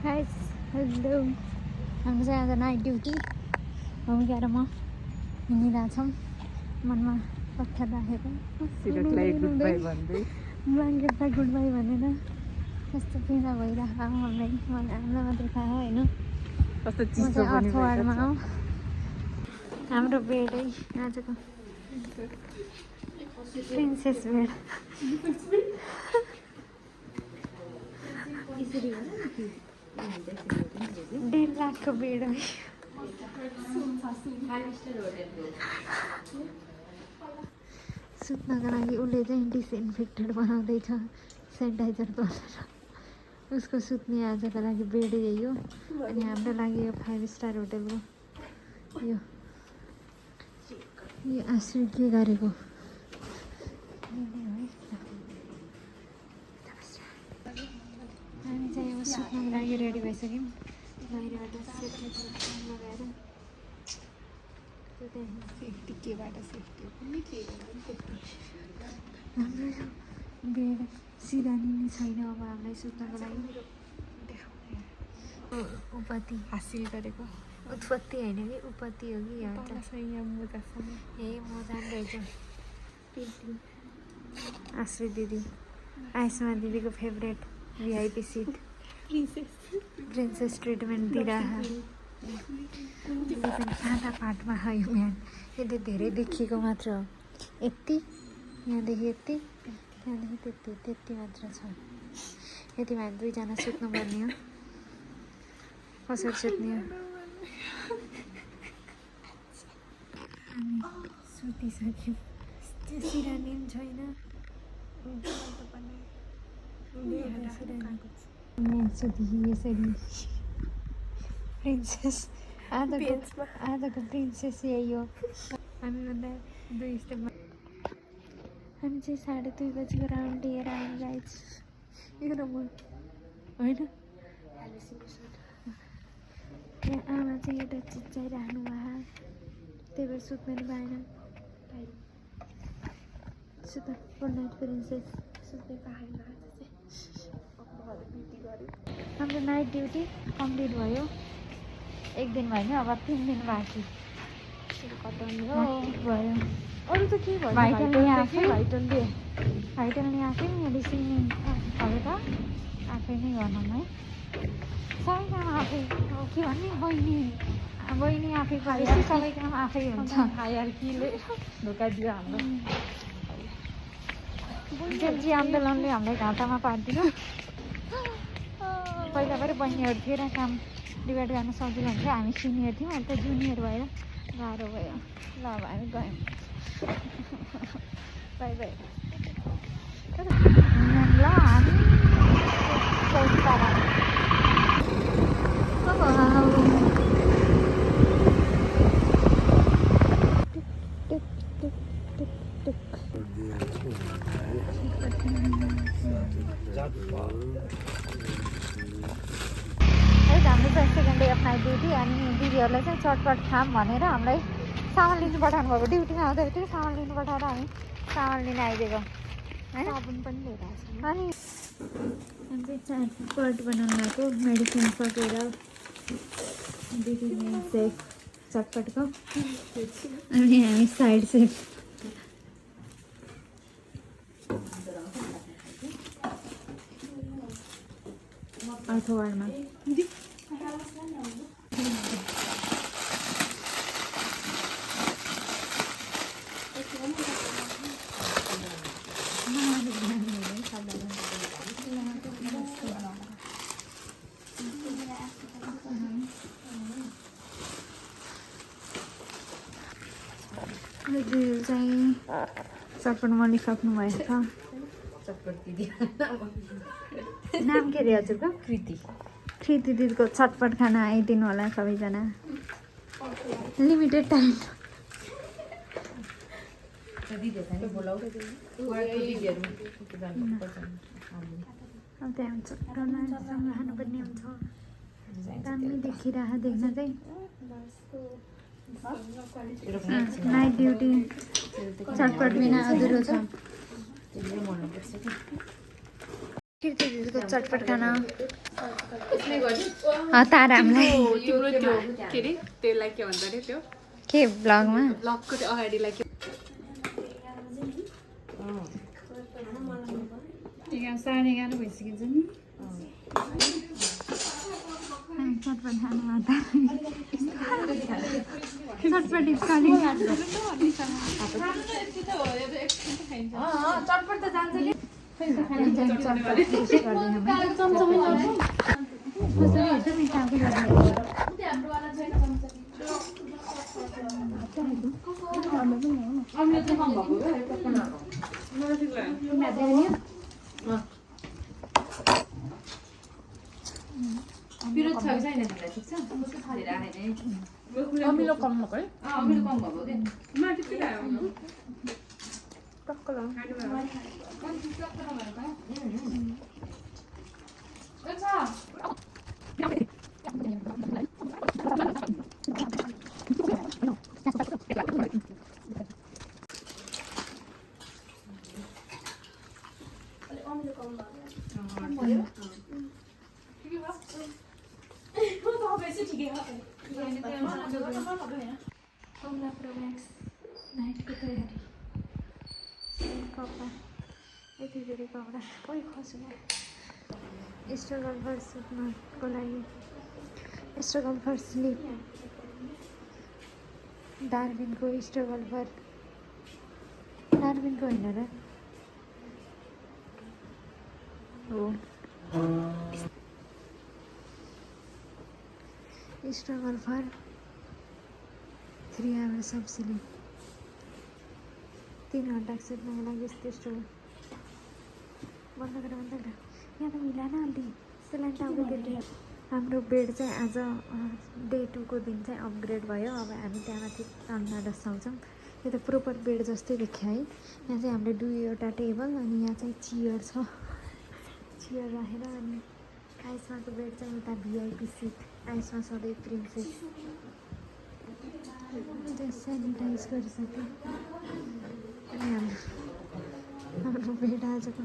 Guys, hello. हाम्रो चाहिँ आज नाइट ड्युटी होम गएर म हिँडिरहेछौँ मनमा पत्थर राखेको ब्ल्याङ्केटलाई गुड बाई भनेर कस्तो पिना भइरहेको हामीलाई हामीलाई मात्रै थाहा होइन अर्थवारमा हो हाम्रो बेडै आजको प्रिन्सेस बेड 1.5 लाखको बेड हो सुत्नको लागि उसले चाहिँ डिसइन्फेक्टेड बनाउँदैछ सेनिटाइजर बनाएर उसको सुत्ने आजको लागि बेड यही हो अनि हाम्रो लागि यो 5 स्टार होटलको यो आश्रय के गरेको हामी चाहिँ अब सुत्नको लागि रेडी भइसक्यौँ बाहिरबाट लगाएर सेफ्टी केबाट सेफ्टी हाम्रो बेड सिरानी नै छैन अब हामीलाई सुत्नको लागि उपति हासिल गरेको उत्पत्ति होइन कि उपति हो कि ए म जान्दैछु आश्री दिदी आयसमा दिदीको favourite VIP seat princess treatment दिइरहेको आधा पार्टमा आयो म्यान यसले धेरै देखिएको मात्र हो यति यहाँदेखि यति त्यहाँदेखि त्यति त्यति मात्र छ यतिमा हामी दुईजना सुत्नुपर्ने हो कसरी सुत्ने हो हामी सुतिसक्यौँ त्यो सिरानी पनि छैन सुति यसरी प्रिन्सेस आजको प्रिन्सेस यही हो हामीभन्दा 2 स्टेपमा हामी चाहिँ 2:30 बजीको राउन्ड लिएर हामी गाइज यो र म होइन यहाँ आमा चाहिँ एउटा चिच्याइराख्नु भयो त्यही भएर सुत्नु नि पाएन सुत गुड नाइट प्रिन्सेस सुत्दै पाएन हाम्रो नाइट ड्युटी कम्प्लिट भयो 1 दिन भयो अब 3 दिन बाँकी भयो अरू त के भयो भाइटलले आफै मेडिसिन अब त आफै नै गर्नु है सबै काम आफै के भन्ने बहिनी आफै गरेपछि सबै काम आफै हुन्छ हायरकीले धोका दियो हाम्रो जेन्जी आन्दोलनले हामीलाई घाटामा पारिदियो पहिला फेरि बहिनीहरू थिएन काम डिभाइड गर्न सजिलो हुन्थ्यो हामी सिनियर थियौँ अहिले त जुनियर भएर गाह्रो भयो ल अब हामी गयौँ बाई बाई ल हामी हाम्रो चाहिँ second day of night duty अनि दिदीहरूलाई चाहिँ चटपट खाम भनेर हामीलाई सामान लिनु पठाउनु भएको ड्युटीमा आउँदा बित्तिकै सामान लिनु पठाएर हामी सामान लिन आइदिएको होइन साबुन पनि लिएर अनि हामी चाहिँ चटपट बनाउनु भएको मेडिसिन सकेर दिदीले सेफ चटपटको अनि हामी साइड सेफ अर्थवारमा चाहिँ चटपट मलिसक्नु भएछ नाम के अरे हजुरको कृति दिदीको चटपट खाना आइदिनु होला सबैजना लिमिटेड टाइम अब त्यहाँ चटपटसँग खानुपर्ने हुन्छ दामी देखिरह देख्न चाहिँ नाइट ड्युटी चटपट बिना अधुरो छ कृति दिदीको चटपट खाना तारामलाई तिम्रो त्यो के अरे त्यसलाई के भन्छ अरे त्यो के ब्लगमा ब्लगको त्यो अगाडिलाई के 11:30 भइसकिन्छ नि चटपट खानु आँटा चटपट इस्कली चटपट त जान्छ नि विरोध छ कि छैन तिमीलाई ठिक छ कस्तो थरी राखेँ नि अमिलो कम भएको है अमिलो कम भएको के माथि चाहिँ आयो टक्क ल कमला प्रोम्याक्स नाइटको तयारी कपडा यति धेरै कपडा कोही खस्नु स्ट्रगल फर सुत्नको लागि स्ट्रगल फर स्लिप डार्विनको स्ट्रगल फर डार्विनको होइन र हो struggle for 3 hours of sleep 3 घन्टा सुत्नको लागि यस्तो स्ट्रगल बन्द गरेर यहाँ त मिलाएन अलि सिलाइन टाउको हाम्रो बेड चाहिँ आज डे 2 को दिन चाहिँ अपग्रेड भयो अब हामी त्यहाँमाथि अन्डा सुत्छौँ यो त प्रोपर बेड जस्तै देखियो है यहाँ चाहिँ हामीले दुईवटा टेबल अनि यहाँ चाहिँ चियर छ चियर राखेर अनि आइसमाको बेड चाहिँ उता भिआइपी सिट आइसमा सधैँ प्रिन्सेस सेनिटाइज गरिसक्यो अनि हाम्रो बेड आजको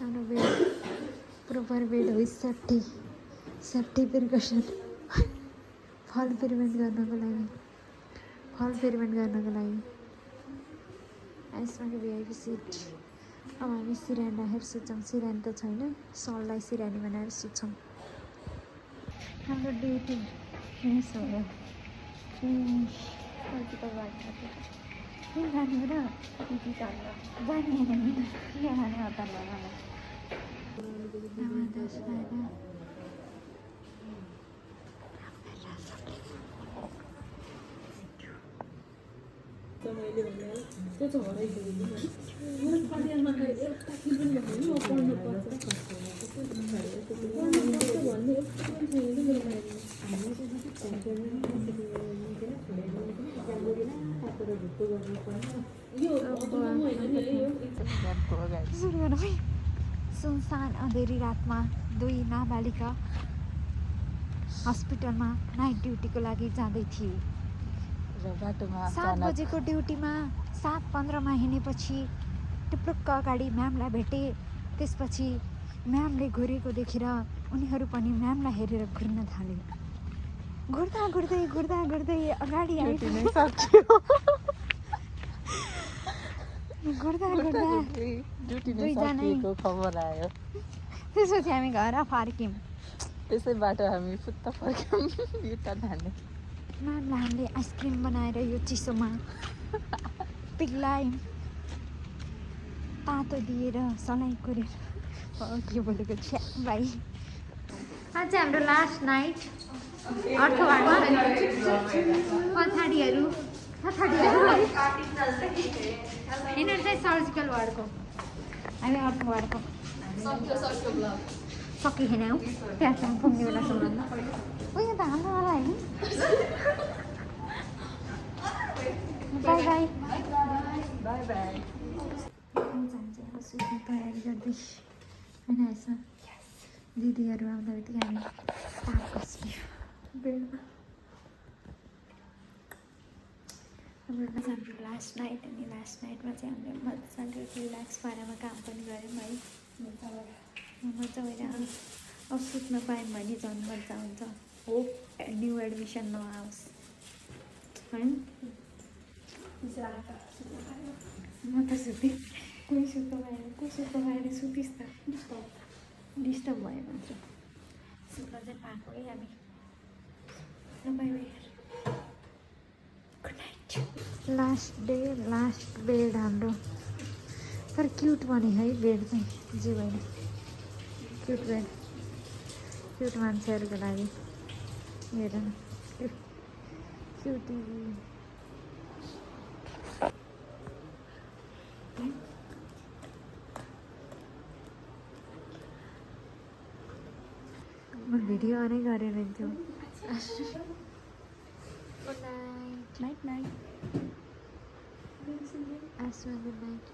हाम्रो बेड प्रोपर बेड हो सेफ्टी प्रिकसन फल प्रिभेन्ट गर्नको लागि आइसमाको भिआइपी सिट अब हामी सिरानी राखेर सुत्छौँ सिरानी त छैन सललाई सिरानी बनाएर सुत्छौँ हाम्रो ड्युटी फिनिस हो के खाने र जाने के खाने हतार सुनसान अँधेरी रातमा 2 नाबालिका हस्पिटलमा नाइट ड्युटीको लागि जाँदै थिए 7 बजेको ड्युटीमा 7:15मा हिँडेपछि टुप्लुक्क अगाडि म्यामलाई भेटे त्यसपछि म्यामले घुरेको देखेर उनीहरू पनि म्यामलाई हेरेर घुर्न थाले घुर्दा घुर्दै अगाडि आइपुग्ने सक्यो घुर्दा दुईजनाको खबर आयो त्यसपछि हामी घर फर्क्यौँ त्यसैबाट हामी फुत्त फर्क्यौँ युटर्न हाल्ने म्यामलाई हामीले आइसक्रिम बनाएर यो चिसोमा पिघ्लायौँ तातो दिएर सलाई कोरेर के बोलेको छ्या भाइ आज हाम्रो लास्ट नाइट अर्थवाडमा पछाडिहरू यिनीहरू चाहिँ सर्जिकल वार्डको हामी अर्थवाडको सकिएन हौ त्यहाँसम्म पुग्ने बेलासम्म उयो त हाम्रोवाला होइन बाई बाई सुत्ने तयारी गर्दै होइन यसमा दिदीहरू आउँदा बित्तिकै हामी ताप कस्क्यौँ बेडमा हाम्रो लास्ट नाइट अनि लास्ट नाइटमा चाहिँ हामीले मजाले रिल्याक्स पारामा काम पनि गऱ्यौँ है मजा भएर अब सुत्न पायौँ भने झन् मजा हुन्छ हो न्यु एडमिसन नआओस् होइन म त सुतेँ कोही सुत्नु पाएर सुतिस् त डिस्टर्ब भयो मात्र सुत्न चाहिँ पाएको है हामी good night last day last bed हाम्रो तर क्युट बन्यो है बेड चाहिँ जे भयो क्युट बेड क्युट मान्छेहरूको लागि हेर न क्युटी म भिडियो नै गरेर थियो गुड नाइट नाइट आसमा गुड नाइट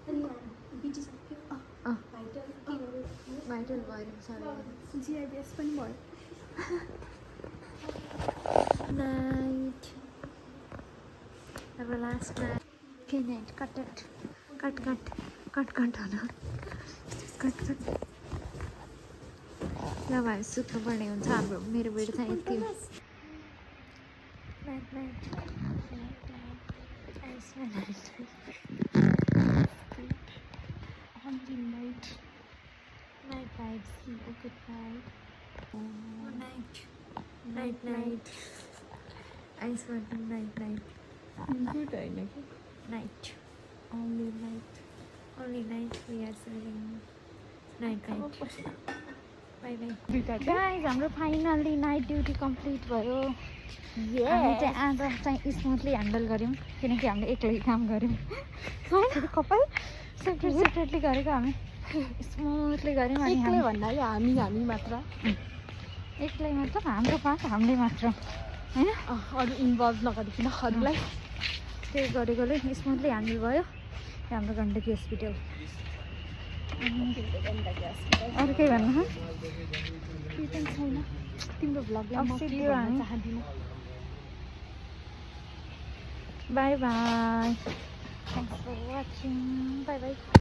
भाइटल भएर जिआइबिएस पनि भयो नाइट अब लास्टमा के नाइट कट होला कट ल हामी सुत्नुपर्ने हुन्छ हाम्रो मेरो बेड चाहिँ यति हो night night night vibes. Good night. Good night. Night. Ice water. Night. Good होइन कि Night. Only night. We are sleeping. Night. Bye. Guys, हाम्रो फाइनली नाइट ड्युटी कम्प्लिट भयो हामी चाहिँ आज चाहिँ स्मुथली ह्यान्डल गऱ्यौँ किनकि हामीले एक्लै काम गऱ्यौँ होइन कपाल सेपरेटली गरेको हामी स्मुथली गऱ्यौँ अनि एक्लै भन्नाले हामी मात्र एक्लै मात्र हाम्रो पार्ट हामीले मात्र होइन अरू इन्भल्भ नगरिकन अरूलाई त्यही गरेकोले स्मुथली ह्यान्डल भयो हाम्रो गण्डकी हस्पिटल अरू केही भन्नु छैन तिम्रो भ्लगलाई म के भन्न चाहदिनँ bye thanks for watching by